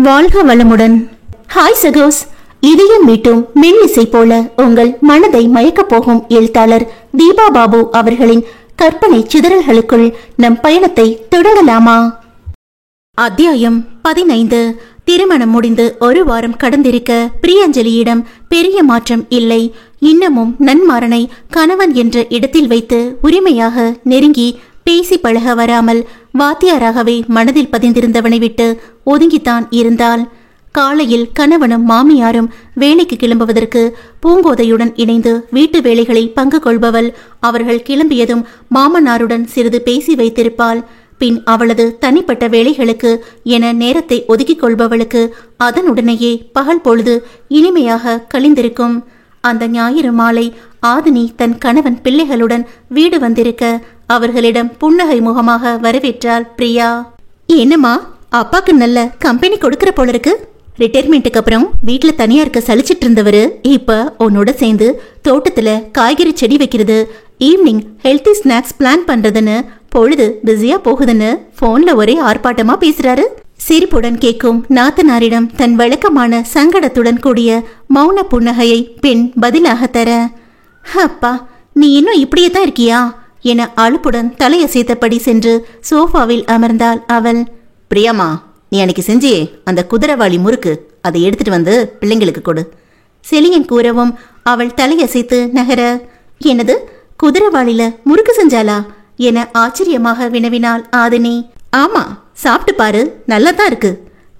வாழ்க வளமுடன். ஹாய் சகோஸ், இதயம் மீட்டும் மெல்லிசை போல உங்கள் மனதை மயக்கப் போகும் எழுத்தாளர் தீபா பாபு அவர்களின் கற்பனை சிதறல்களுக்குள் நம் பயணத்தை தொடங்கலாமா? அத்தியாயம் 15. திருமணம் முடிந்து ஒரு வாரம் கடந்திருக்க பிரியஞ்சலியிடம் பெரிய மாற்றம் இல்லை. இன்னமும் நன்மாறனை கணவன் என்ற இடத்தில் வைத்து உரிமையாக நெருங்கி பேசி பழக வராமல் வாத்தியாராகவே மனதில் பதிந்திருந்தவனை விட்டு ஒதுங்கித்தான் இருந்தாள். காலையில் கணவனும் மாமியாரும் வேலைக்கு கிளம்புவதற்கு பூங்கோதையுடன் இணைந்து வீட்டு வேலைகளில் பங்கு கொள்பவள். அவர்கள் கிளம்பியதும் மாமனாருடன் சிறிது பேசி வைத்திருப்பாள். பின் அவளது தனிப்பட்ட வேலைகளுக்கு என நேரத்தை ஒதுக்கிக் கொள்பவளுக்கு அதனுடனேயே பகல் பொழுது இனிமையாக கழிந்திருக்கும். அந்த ஞாயிறு மாலை ஆதினி தன் கணவன் பிள்ளைகளுடன் வீடு வந்திருக்க அவர்களிடம் புன்னகை முகமாக வரவேற்றாள் பிரியா. என்னம்மா, அப்பாக்கு நல்ல கம்பெனி கொடுக்கற போல இருக்கு. ரிட்டையர்மெண்ட்டுக்கு அப்புறம் வீட்டுல தனியா இருக்க சலிச்சிட்டு இருந்தவரு இப்ப உன்னோட சேர்ந்து தோட்டத்துல காய்கறி செடி வைக்கிறது, ஈவினிங் ஹெல்த்தி ஸ்நாக்ஸ் பிளான் பண்றதுன்னு பொழுது பிஸியா போகுதுன்னு போன்ல ஒரே ஆர்ப்பாட்டமா பேசுறாரு. சிரிப்புடன் கேட்கும் நாத்தனாரிடம் தன் வழக்கமான சங்கடத்துடன் கூடிய மௌன புன்னகையை பெண் பதிலாக தர, அப்பா நீ இன்னும் இப்படியே தான் இருக்கியா என அலுப்புடன் தலையசைத்தபடி சென்று சோஃபாவில் அமர்ந்தாள் அவள். பிரியாமா, நீ அன்னைக்கு செஞ்சியே அந்த குதிரைவாளி முறுக்கு, அதை எடுத்துட்டு வந்து பிள்ளைங்களுக்கு கொடு. செலியன் கூறவும் அவள் தலையசைத்து நகர, என்னது குதிரைவாளில முறுக்கு செஞ்சாளா என ஆச்சரியமாக வினவினாள் ஆதினி. ஆமா, சாப்பிட்டு பாரு, நல்லதான் இருக்கு.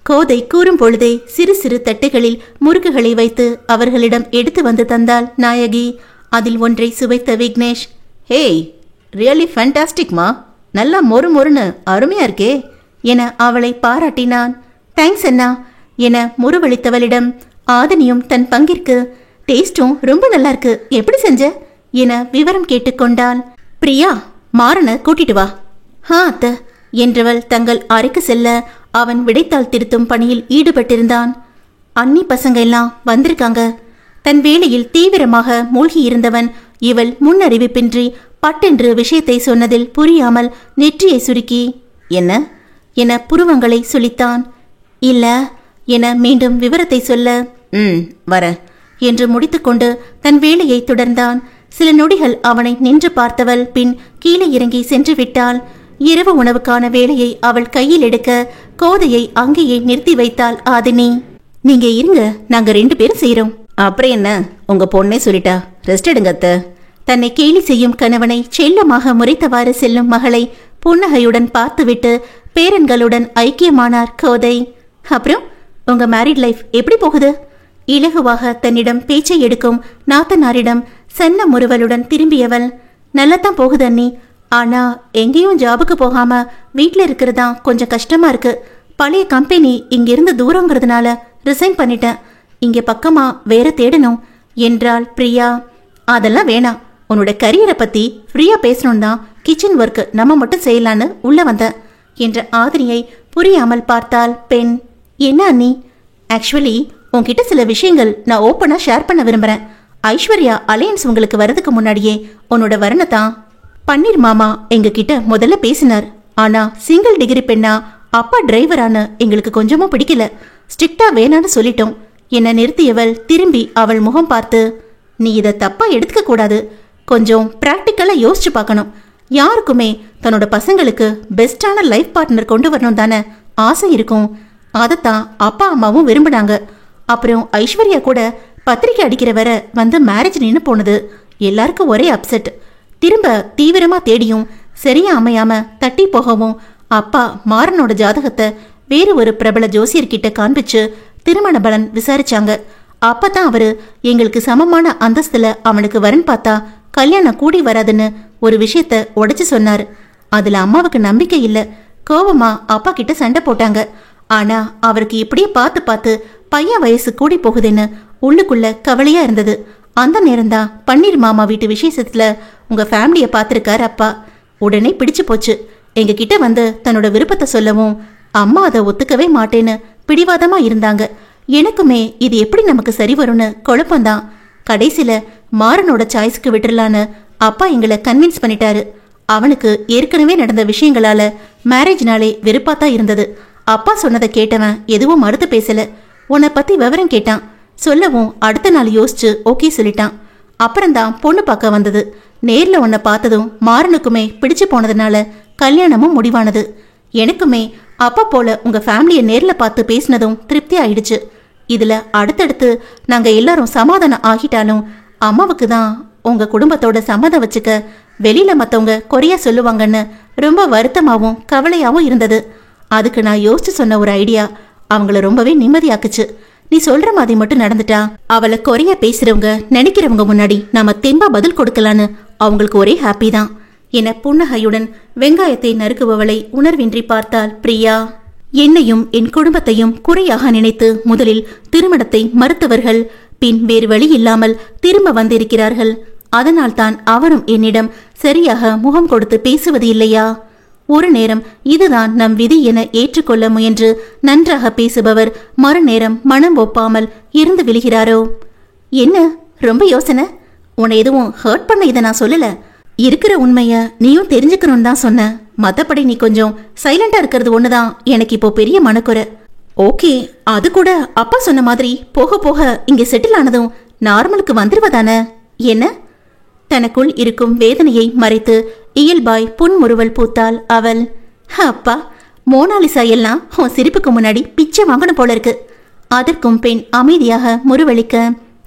கோதை கூறும் பொழுதே சிறு சிறு தட்டுகளில் முறுக்குகளை வைத்து அவர்களிடம் எடுத்து வந்து தந்தாள் நாயகி. அதில் ஒன்றை சுவைத்த விக்னேஷ், ஹேய் ரியலி ஃபேண்டாஸ்டிக்மா, நல்லா மொறு மொறுன்னு அருமையா இருக்கே என அவளை பாராட்டினான். தேங்க்ஸ் அண்ணா என முறுவளித்தவளிடம் ஆதினியும் தன் பங்கிற்கு, டேஸ்டும் ரொம்ப நல்லா இருக்கு, எப்படி செஞ்ச என விவரம் கேட்டுக்கொண்டாள். பிரியா, மாறனை கூட்டிட்டு வா. அத்த என்றவள் தங்கள் அறைக்கு செல்ல அவன் விடைத்தாள் திருத்தும் பணியில் ஈடுபட்டிருந்தான். அன்னி பசங்க எல்லாம் வந்திருக்காங்க. தன் வேலையில் தீவிரமாக மூழ்கி இருந்தவன் இவள் முன்னறிவிப்பின்றி பட்டென்று விஷயத்தை சொன்னதில் புரியாமல் நெற்றியை சுருக்கி, என்ன என புருவங்களை சுளித்தான். இல்ல என மீண்டும் விவரத்தை சொல்ல, வர என்று முடித்துக்கொண்டு தன் வேலையை தொடர்ந்தான். சில நொடிகள் அவனை நின்று பார்த்தவள் பின் கீழே இறங்கி சென்று விட்டாள். இரவு உணவுக்கான வேலையை அவள் கையில் எடுக்க கோதையை அங்கேயே நிறுத்தி வைத்தாள் ஆதினி. நீங்க இருங்க, நாங்க 2 பேரும் செய்யறோம். அப்புறம் என்ன, உங்க பொண்ணே சொல்லிட்டா, ரெஸ்ட் எடுங்க அத்த. தன்னை கேலி செய்யும் கணவனை செல்லமாக முறைத்தவாறு செல்லும் மகளை புன்னகையுடன் பார்த்துவிட்டு பேரன்களுடன் ஐக்கியமானார் கோதை. அப்புறம் உங்க மேரிட் லைஃப் எப்படி போகுது? இலகுவாக தன்னிடம் பேச்சை எடுக்கும் நாத்தனாரிடம் சன்ன முறுவலுடன் திரும்பியவள், நல்லதான் போகுது அண்ணி. ஆனா எங்கேயும் ஜாபுக்கு போகாம வீட்டுல இருக்கிறதா கொஞ்சம் கஷ்டமா இருக்கு. பழைய கம்பெனி இங்கிருந்து தூரங்கிறதுனால ரிசைன் பண்ணிட்டேன். இங்க பக்கமா வேற தேடணும் என்றாள் பிரியா. அதெல்லாம் வேணாம், உன்னோட கரியரை பத்தி ஃப்ரீயா பேசணும் தான் கிச்சன் ஒர்க் நம்ம மட்டும் செய்யலான்னு உள்ள வந்தேன் என்ற ஆதினியை புரியாமல் பார்த்தாள் பெண். என்ன அண்ணி? ஆக்சுவலி உன்கிட்ட சில விஷயங்கள் நான் ஓப்பனா ஷேர் பண்ண விரும்புறேன். ஐஸ்வர்யா அலையன்ஸ் உங்களுக்கு வரதுக்கு முன்னாடியே உன்னோட வரணத்தான் பன்னீர் மாமா எங்க கிட்ட முதல்ல பேசினார். ஆனா சிங்கிள் டிகிரி பெண்ணா அப்பா டிரைவரான எங்களுக்கு கொஞ்சமும் பிடிக்கல, ஸ்ட்ரிக்டா வேணான்னு சொல்லிட்டோம் என்ன நிறுத்தியவள் திரும்பி அவள் முகம் பார்த்து, நீ இதை தப்பா எடுத்துக்க கூடாது, கொஞ்சம் பிராக்டிக்கலா யோசிச்சு பார்க்கணும். யாருக்குமே தன்னோட பசங்களுக்கு பெஸ்டான லைஃப் பார்ட்னர் கொண்டு வரணும் தானே ஆசை இருக்கும். அதைத்தான் அப்பா அம்மாவும் விரும்பினாங்க. அப்புறம் ஐஸ்வர்யா கூட பத்திரிக்கை அடிக்கிற வர வந்து மேரேஜ் நின்று போனது. எல்லாருக்கும் ஒரே அப்செட். திரும்ப தீவிரமா தேடியும் சரியா அமையாம தட்டி போகவும் அப்பா மாறனோட ஜாதகத்தை வேறு ஒரு பிரபல ஜோசியர்கிட்ட காண்பிச்சு திருமண பலன் விசாரிச்சாங்க. அப்பதான் அவரு எங்களுக்கு சமமான அந்தஸ்துல அவனுக்கு வரன் பார்த்தா கல்யாணம் கூடி வராதுன்னு ஒரு விஷயத்த உடைச்சு சொன்னாரு. அதுல அம்மாவுக்கு நம்பிக்கை இல்ல, கோபமா அப்பா கிட்ட சண்டை போட்டாங்க. ஆனா அவருக்கு இப்படியே பார்த்து பார்த்து பையன் வயசு கூடி போகுதுன்னு உள்ளுக்குள்ள கவலையா இருந்தது. அந்த நேரம்தான் பன்னீர் மாமா வீட்டு விசேஷத்துல உங்க ஃபேமிலிய பார்த்திருக்காரு அப்பா. உடனே பிடிச்சு போச்சு. எங்க கிட்ட வந்து தன்னோட விருப்பத்தை சொல்லவும் அம்மா அதை ஒத்துக்கவே மாட்டேன்னு பிடிவாதமா இருந்தாங்க. எனக்குமே இது எப்படி நமக்கு சரி வரும்னு குழப்பம்தான். கடைசியில மாறனோட சாய்ஸ்க்கு விட்டுறலான்னு அப்பா எங்களை கன்வின்ஸ் பண்ணிட்டாரு. அவனுக்கு ஏற்கனவே நடந்த விஷயங்களால மேரேஜ்னாலே வெறுப்பாத்தான் இருந்தது. அப்பா சொன்னதை கேட்டவன் எதுவும் மறுத்து பேசல. உன்னை பத்தி விவரம் கேட்டான். சொல்லவும் அடுத்த நாள் யோசிச்சு ஓகே சொல்லிட்டான். அப்புறம்தான் பொண்ணு பார்க்க வந்தது. நேர்ல உன்னை பார்த்ததும் மாறனுக்குமே பிடிச்சு போனதுனால கல்யாணமும் முடிவானது. எனக்குமே அப்பா போல உங்க ஃபேமிலியை நேர்ல பார்த்து பேசினதும் திருப்தி ஆயிடுச்சு. இதுல அடுத்தடுத்து நாங்க எல்லாரும் சமாதானம் ஆகிட்டாலும் அம்மாவுக்கு தான் உங்க குடும்பத்தோட சம்மதம் வச்சுக்க வெளியில மத்தவங்க குறையா சொல்லுவாங்கன்னு ரொம்ப வருத்தமாவும் கவலையாவும் இருந்தது. அதுக்கு நான் யோசிச்சு சொன்ன ஒரு ஐடியா அவங்கள ரொம்பவே நிம்மதியாக்குச்சு. நீ சொல்ற மாதிரி மட்டும் நடந்துட்டா அவளை குறைய பேசுறவங்க நினைக்கிறவங்க முன்னாடி நாம தெம்பா பதில் கொடுக்கலான்னு அவங்களுக்கு ஒரே ஹாப்பி தான் என புன்னகையுடன் வெங்காயத்தை நறுக்குபவளை உணர்வின்றி பார்த்தாள் பிரியா. என்னையும் என் குடும்பத்தையும் குறையாக நினைத்து முதலில் திருமணத்தை மறுத்தவர்கள் பின் வேறு வழி இல்லாமல் திரும்ப வந்திருக்கிறார்கள். அதனால் தான் அவரும் என்னிடம் சரியாக முகம் கொடுத்து பேசுவது இல்லையா? ஒரு நேரம் இதுதான் நம் விதி என ஏற்றுக்கொள்ள முயன்று நன்றாக பேசுபவர் மறுநேரம் மனம் ஒப்பாமல் இருந்து விழுகிறாரோ? என்ன ரொம்ப யோசனை? உன்னை எதுவும் ஹர்ட் பண்ண இதை நான் சொல்லல. இருக்கிற உண்மைய நீயும் தெரிஞ்சுக்கணும்னு தான் சொன்ன. மத்தபடி நீ கொஞ்சம் சைலண்டா இருக்கிறது ஒண்ணுதான் எனக்கு இப்போ பெரிய மனக்குறை. ஓகே, அது கூட அப்பா சொன்ன மாதிரி போக போக இங்க செட்டில் ஆனதும் நார்மலுக்கு வந்துருவதானே? என்ன? தனக்குள் இருக்கும் வேதனையை மறைத்து இயல்பாய் புன்முறுவல் பூத்தாள் அவள். அப்பா, மோனாலிசா எல்லாம் உன் சிரிப்புக்கு முன்னாடி பிச்சை வாங்கணும் போல இருக்கு. அதற்கும் பெண் அமைதியாக முறுவலிக்க,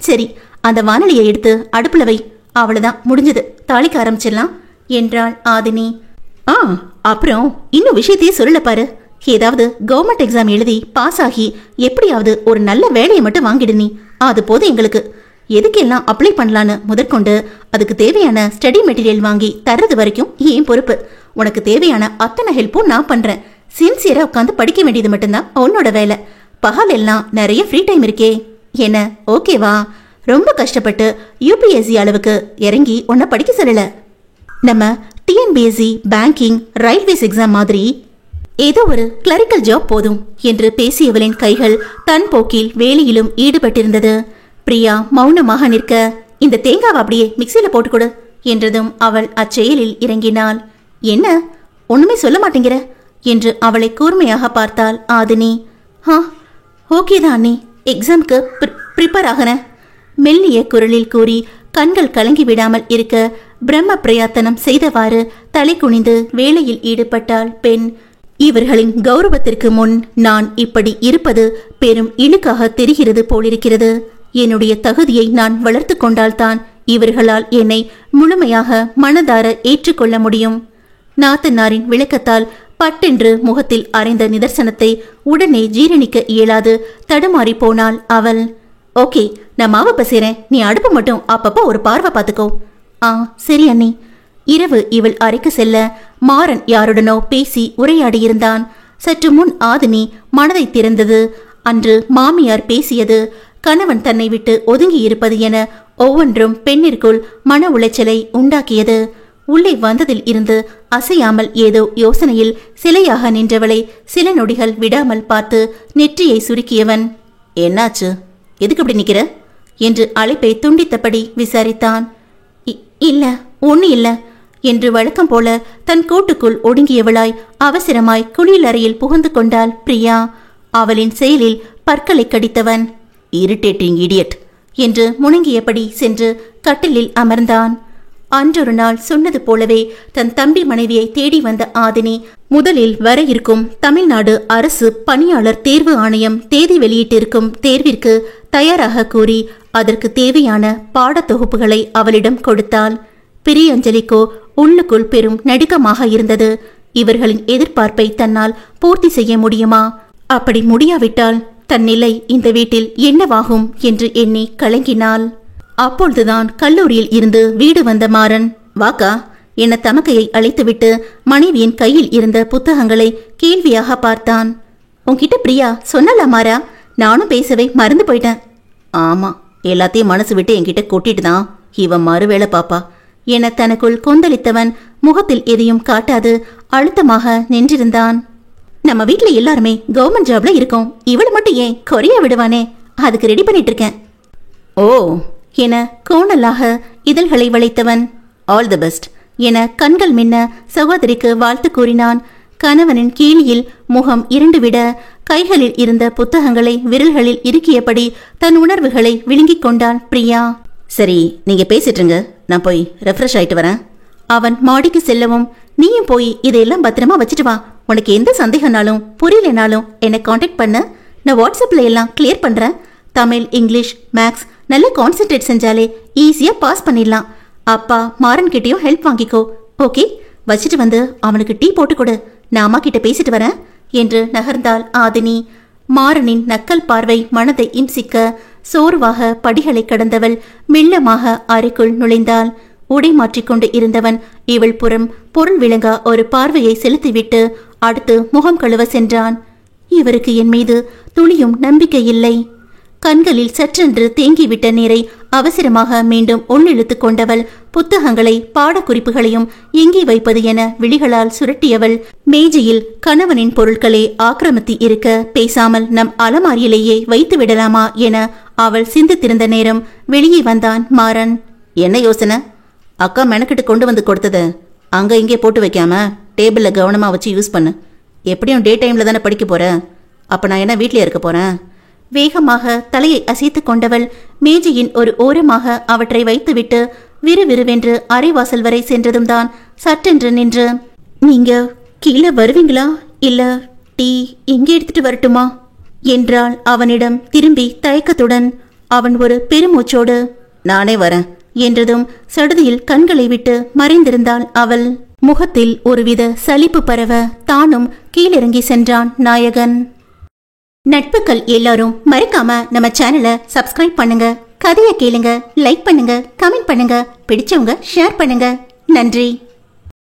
சரி அந்த வானொலியை எடுத்து அடுப்புல வை, அவ்வளவுதான் முடிஞ்சது, தாளிக்க ஆரம்பிச்சிடலாம் என்றாள் ஆதினி. அப்புறம் இன்னும் விஷயத்தையே சொல்லல பாரு. ஏதாவது கவர்மெண்ட் எக்ஸாம் எழுதி பாஸ் ஆகி எப்படியாவது ஒரு நல்ல வேலையை மட்டும் வாங்கிடு நீ. அது போதும் எங்களுக்கு. எதுக்கெல்லாம் அப்ளை பண்ணலான்னு முதற்கொண்டு அதுக்கு தேவையான ஸ்டடி மெட்டீரியல் வாங்கி தர்றது வரைக்கும் ஏன் பொறுப்பு. உனக்கு தேவையான அத்தனை ஹெல்ப்பும் நான் பண்றேன். சின்சியரா உட்காந்து படிக்க வேண்டியது மட்டும்தான் உன்னோட வேலை. பகல் எல்லாம் நிறைய ஃப்ரீ டைம் இருக்கே. என்ன ஓகேவா? ரொம்ப கஷ்டப்பட்டு யூபிஎஸ்சி அளவுக்கு இறங்கி உன்னை படிக்க சொல்லல. நம்ம டிஎன்பிஎஸ்சி, பேங்கிங், ரயில்வேஸ் எக்ஸாம் மாதிரி ஏதோ ஒரு கிளரிக்கல் ஜாப் போதும் என்று பேசியவளின் கைகள் தன் போக்கில் வேலையிலும் ஈடுபட்டிருந்தது. பிரியா மௌனமாக நிற்க, இந்த தேங்காவை அப்படியே மிக்சியில போட்டுக்கொடு என்றதும் அவள் அச்செயலில் இறங்கினாள். என்ன ஒண்ணுமே சொல்ல மாட்டேங்கிற என்று அவளை கூர்மையாக பார்த்தாள் ஆதினி. ஓகேதான் அண்ணி, எக்ஸாம்க்கு ப்ரிப்பேர் ஆகன மெல்லிய குரலில் கூறி கண்கள் கலங்கி விடாமல் இருக்க பிரம்ம பிரயத்தனம் செய்தவாறு தலை குனிந்து வேலையில் ஈடுபட்டாள் பெண். இவர்களின் கௌரவத்திற்கு முன் நான் இப்படி இருப்பது பெரும் இழுக்காக தெரிகிறது போலிருக்கிறது. என்னுடைய தகுதியை நான் வளர்த்து கொண்டால்தான் இவர்களால் என்னை முழுமையாக மனதார ஏற்றுக்கொள்ள முடியும். நாத்தனாரின் விளக்கத்தால் பட்டென்று முகத்தில் அரைந்த நிதர்சனத்தை உடனே ஜீரணிக்க இயலாது தடுமாறி போனாள் அவள். ஓகே, நான் மாவு பசைறேன், நீ அடுப்பு மட்டும் அப்பப்போ ஒரு பார்வை பார்த்துக்கோ. சரி அண்ணி. இரவு இவள் அறைக்கு செல்ல மாறன் யாருடனோ பேசி உரையாடியிருந்தான். சற்று முன் ஆதினி மனதை திறந்தது. அன்று மாமியார் பேசியது, கணவன் தன்னை விட்டு ஒதுங்கி இருப்பது என ஒவ்வொன்றும் பெண்ணிற்குள் மன உளைச்சலை உண்டாக்கியது. உள்ளே வந்ததில் இருந்து அசையாமல் ஏதோ யோசனையில் சிலையாக நின்றவளை சில நொடிகள் விடாமல் பார்த்து நெற்றியை சுருக்கியவன், என்னாச்சு, எதுக்கு அப்படி நிக்கிற என்று அழைப்பை துண்டித்தபடி விசாரித்தான். இல்ல ஒண்ணு இல்ல என்று வழக்கம் போல தன் கூட்டுக்குள் ஒடுங்கியவளாய் அவசரமாய் குளியலறையில் புகுந்து கொண்டாள் பிரியா. அவளின் செயலில் பற்களை கடித்தவன், இரிட்டேட்டிங் இடியட் என்று முணங்கியபடி சென்று கட்டிலில் அமர்ந்தான். அன்றொரு நாள் சொன்னது போலவே தன் தம்பி மனைவியை தேடி வந்த ஆதினி முதலில் வர இருக்கும் தமிழ்நாடு அரசு பணியாளர் தேர்வு ஆணையம் தேதி வெளியிட்டிருக்கும் தேர்விற்கு தயாராக கூறி அதற்கு தேவையான பாடத்தொகுப்புகளை அவளிடம் கொடுத்தாள். பிரியஞ்சலிக்கோ உள்ளுக்குள் பெரும் நடுக்கமாக இருந்தது. இவர்களின் எதிர்பார்ப்பை தன்னால் பூர்த்தி செய்ய முடியுமா? அப்படி முடியாவிட்டால் தன் நிலை இந்த வீட்டில் என்னவாகும் என்று எண்ணி கலங்கினாள். அப்பொழுதுதான் கல்லூரியில் இருந்து வீடு வந்த மாறன், வாக்கா என தமக்கையை அழைத்துவிட்டு மனைவியின் கையில் இருந்த புத்தகங்களை கேள்வியாக பார்த்தான். உன்கிட்ட பிரியா சொன்னல மாறா, நானும் பேசவே மறந்து போயிட்டேன். ஆமா, எல்லாத்தையும் மனசு விட்டு என்கிட்ட கொட்டிட்டு தான் இவன் மறுவேளை பாப்பா என தனக்குள் கொந்தளித்தவன் முகத்தில் எதையும் காட்டாது அழுத்தமாக நின்றிருந்தான். நம்ம வீட்டுல எல்லாருமே கவர்மெண்ட் ஜாப்ல இருக்கோம், இவளை மட்டும் ஏன் கொரியா விடுவானே, அதுக்கு ரெடி பண்ணிட்டு இருக்கேன். ஓ என கோணலாக இதழ்களை வளைத்தவன், ஆல் தி பெஸ்ட் என கண்கள் மின்ன சகோதரிக்கு வாழ்த்து கூறினான். கணவனின் கீழியில் முகம் இருண்டு விட கைகளில் இருந்த புத்தகங்களை விரல்களில் இறுக்கியபடி தன் உணர்வுகளை விழுங்கிக் கொண்டாள் பிரியா. சரி, நீங்க பேசிட்டுருங்க, நான் போய் ரெஃப்ரெஷ் ஆயிட்டு வரேன். அவன் மாடிக்கு செல்லவும், நீயும் போய் இதையெல்லாம் பத்திரமா வச்சுட்டு வா. உனக்கு எந்த சந்தேகம்னாலும் புரியலனாலும் என்னை காண்டாக்ட் பண்ண. நான் வாட்ஸ்அப்ல எல்லாம் கிளியர் பண்றேன். தமிழ், இங்கிலீஷ், மேக்ஸ் நல்லா கான்சென்ட்ரேட் செஞ்சாலே ஈஸியா பாஸ் பண்ணிடலாம். அப்பா மாறன் கிட்டயும் ஹெல்ப் வாங்கிக்கோ. ஓகே, வச்சுட்டு வந்து அவனுக்கு டீ போட்டு கொடு. நான் அம்மா கிட்ட பேசிட்டு வரேன் என்று நகர்ந்தாள் ஆதினி. மாறனின் நக்கல் பார்வை மனதை இம்சிக்க சோர்வாக படிகளை கடந்தவள் மெல்லமாக அறைக்குள் நுழைந்தாள். உடை மாற்றிக்கொண்டு இருந்தவன் இவள் புறம் பொருள் விளங்கா ஒரு பார்வையை செலுத்திவிட்டு அடுத்து முகம் கழுவ சென்றான். இவருக்கு என் மீது துளியும் நம்பிக்கை இல்லை. கண்களில் சற்றென்று தேங்கிவிட்ட நீரை அவசரமாக மீண்டும் உள்ளிழுத்து கொண்டவள் புத்தகங்களை பாடக்குறிப்புகளையும் எங்கே வைப்பது என விழிகளால் சுரட்டியவள் மேஜையில் கணவனின் பொருட்களை ஆக்கிரமித்து இருக்க பேசாமல் நம் அலமாரியிலேயே வைத்து விடலாமா என அவள் சிந்தித்திருந்த நேரம் வெளியே வந்தான் மாறன். என்ன யோசனை? அக்கா மெனக்கிட்டு கொண்டு வந்து கொடுத்தது அங்க இங்கே போட்டு வைக்காம டேபிள்ல கவனமா வச்சு யூஸ் பண்ணு. எப்படியும் டே டைம்ல தானே படிக்க போற. அப்ப நான் என்ன வீட்லயே இருக்க போறேன்? வேகமாக தலையை அசைத்து கொண்டவள் மேஜையின் ஒரு ஓரமாக அவற்றை வைத்துவிட்டு விறுவிறுவென்று அரைவாசல் வரை சென்றதும் தான் சற்றென்று நின்று, நீங்க கீழே வருவீங்களா இல்ல டீ இங்கே எடுத்துட்டு வரட்டுமா என்றாள் அவனிடம் திரும்பி தயக்கத்துடன். அவன் ஒரு பெருமூச்சோடு நானே வரேன் என்றதும் சடுதியில் கண்களை விட்டு மறைந்திருந்தாள் அவள். முகத்தில் ஒருவித சலிப்பு பரவ தானும் கீழிறங்கி சென்றான் நாயகன். நட்புகள் எல்லாரும் மறக்காம நம்ம சேனலை சப்ஸ்கிரைப் பண்ணுங்க. கதையை கேளுங்க, லைக் பண்ணுங்க, கமெண்ட் பண்ணுங்க, பிடிச்சவங்க ஷேர் பண்ணுங்க. நன்றி.